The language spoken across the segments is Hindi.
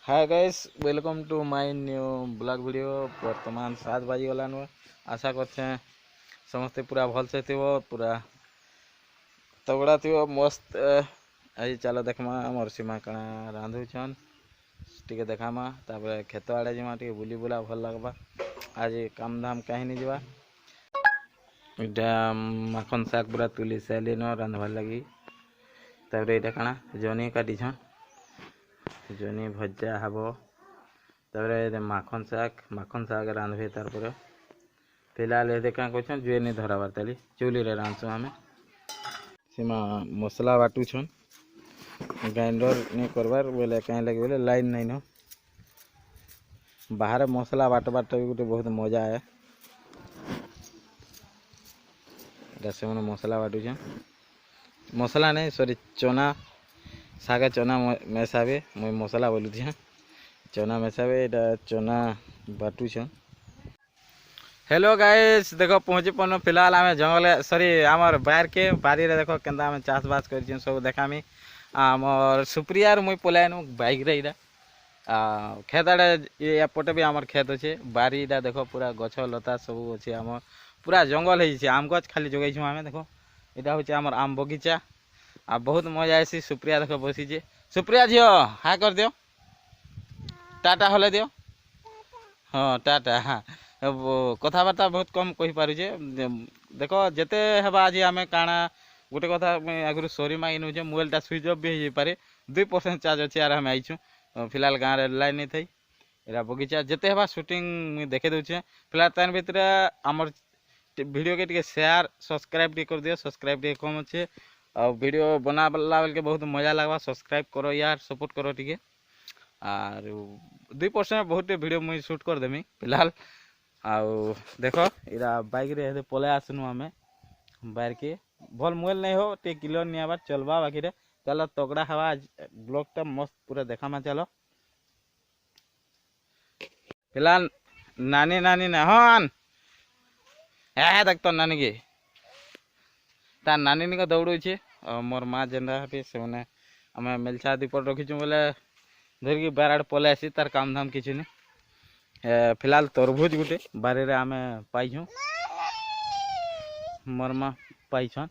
Hi guys, welcome to my new blog video. वर्तमान 7 बाजी गलान। आशा करते हैं समस्ते पूरा भल से थी, पूरा तगड़ा थी, मस्त। आज चलो देखमा मोर सीमा कणा रांधुछन टी देखामा, तापर खेत आड़े जमा टी बुली बुला भल लगवा। आज काम धाम कहीं नहीं जावा। इटा माखन शाग पूरा तुली सारे रांधवार लगी। तापर यहाँ कणा जनी काटिछन, जनी भजा हब। तापर माखन शाग रांधे। तार फिलहाल ये क्या कर जुए धराबार ताली चुली रे रांधसु आम। सीमा मसला बाटुछन, ग्राइंडर नहीं करवार बोले कहीं लगे बोले लाइन नहीं न। बाहर मसला बाटबार भी गोटे बहुत मजा है। से मसला बाटुछन, मसला नहीं सॉरी चना सागे चना मेसाबे। मुई मसला बोलुछे चना मेसाबे। एटा चना बाटुछन। हेलो गाइस, देखो पहुँची पन। फिलहाल आम जंगल सॉरी आमर बाहर के बारी रे देखो केंदा आम चाष बास कर सब देखामी। आमर सुप्रिया मुई पलायनु बाइक रे। इटा खेत आड़े एपटे भी आमर खेत अच्छे। बारी इटा देखो पूरा गछ लता सब अच्छे। आम पूरा जंगल है। आम गछ खाली जगैछुँ आम। देखो यहाँ हूँ आमर आम बगीचा। आ बहुत मजा आसी। सुप्रिया देख बसीचे। सुप्रिया झील हाय कर दियो, टाटा हले दियो। हाँ टाटा। हाँ कथबार्ता बहुत कम कही पारुचे। देखो जिते हेबा आज आम काଣା गोटे कथा आगु सरी मांगी नौचे। मोबाइलटा स्विच अफ भी हो पारे। 2% चार्ज अच्छे आर आम आईछुँ। फिलहाल गाँव रे लाइन नहीं थी। यहाँ बगीचा जिते हेबा शूटिंग देखे दूचे। फिलहाल तार भितर आमर वीडियो के टे शेयर सब्सक्राइब टे कर दियो। सब्सक्राइब टे कम अच्छे और वीडियो बनाला बेल के बहुत मजा लगवा। सब्सक्राइब करो यार, सपोर्ट करो टी। आर 2% बहुत वीडियो मुझे शूट कर देमी। फिलहाल आउ देखो इरा बाइक रे पलै आसनु आमे बाहर के। भल मोबाइल नहीं हो टे क्लियर नहीं आबार चलवा। बाकी रे चलो तगड़ा हवा। ब्लॉग टा मस्त पूरा देखा मा। चलो फिलहाल नानी नानी ना हन है देख तो नानी के तार नानी निक दौड़े। मोर माँ जेनरा भी से आम मेलछा दीपट रखीचु बोले धरिकी बार आड़े पलै आसी। तार काम धाम किसी नहीं। फिलहाल तरबुज गुटे बारी रे आम पाइछुँ। मोर माँ पाइछन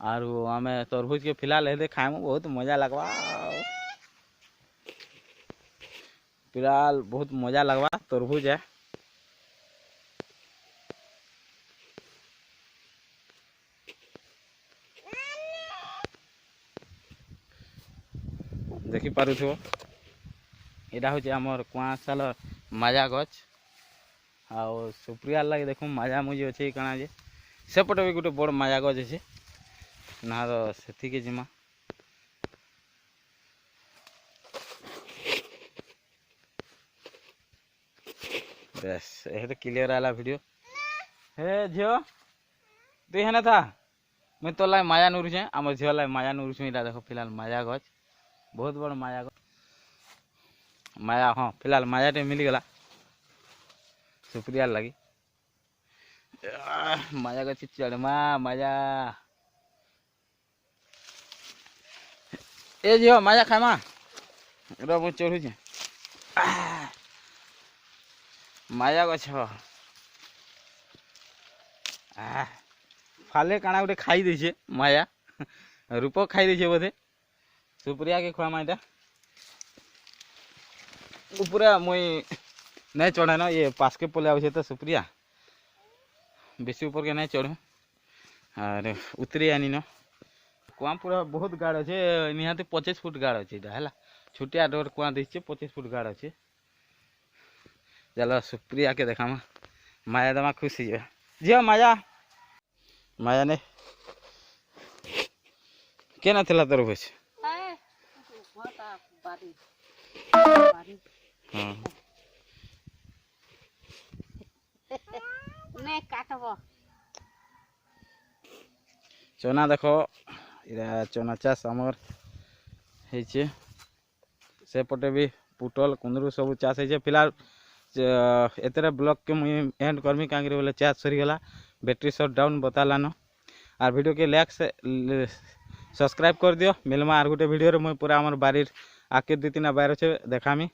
आर आम तरबुज के फिलहाल हेदे खाएमु बहुत मजा लगवा। फिलहाल बहुत मजा लगवा तरबुज है। देखी पारुथो यहाँ हूँ आमर कुआशाल माजा गछ। आ सुप्रिया लगे देखो माजा मुझे अच्छे कणा जे सेपटे भी गोटे बड़ माजा गछ अच्छे ना तो से जिमा। बस ये क्लियर आला वीडियो। हे झील तु हेने था मुझे तो लाई माया नुरुचे। आम झील लाई माया नुरुछु। इटा देखो फिलहाल माया गछ बहुत बड़ माया गछ माया। हाँ फिलहाल माया टे मिलगला सुप्रिया लगी। माया गछ चढ़मा माया। ए झील माया खामा रो चढ़ुचे माया गछ। फाले काना गोटे खाई देछे माया। रूप खाई देछे बोधे। सुप्रिया के खुआ माइटा पूरा मुई नहीं चढ़े ना। ये पास के पले आवे तो सुप्रिया बेसी ऊपर के नहीं चढ़ू और उतरी आनी न। कुआ पूरा बहुत गाढ़ अच्छे। निहाती 25 फुट गाढ़ अच्छे। है छुटिया डोर कुआ देखिए 25 फुट गाढ़ अच्छे। चलो सुप्रिया के देखा माया दमा खुशी है। जी माया माया ने क्या ना थिला तरबुज। हाँ चना देखो इरा चना चाष आमर है। सेपटे भी पुटल कुंदरू सब चाष है। फिलहाल एतरे ब्लॉग के मुझे एंड करमी कहीं बोले चार्ज सरीगला बैटरी शट डाउन बतालान। आर वीडियो के लाइक से सब्सक्राइब कर दियो। मिलमा आर गोटे वीडियो रे मुझे पूरा आमर बारी आके 2-3 बार अच्छे देखामी।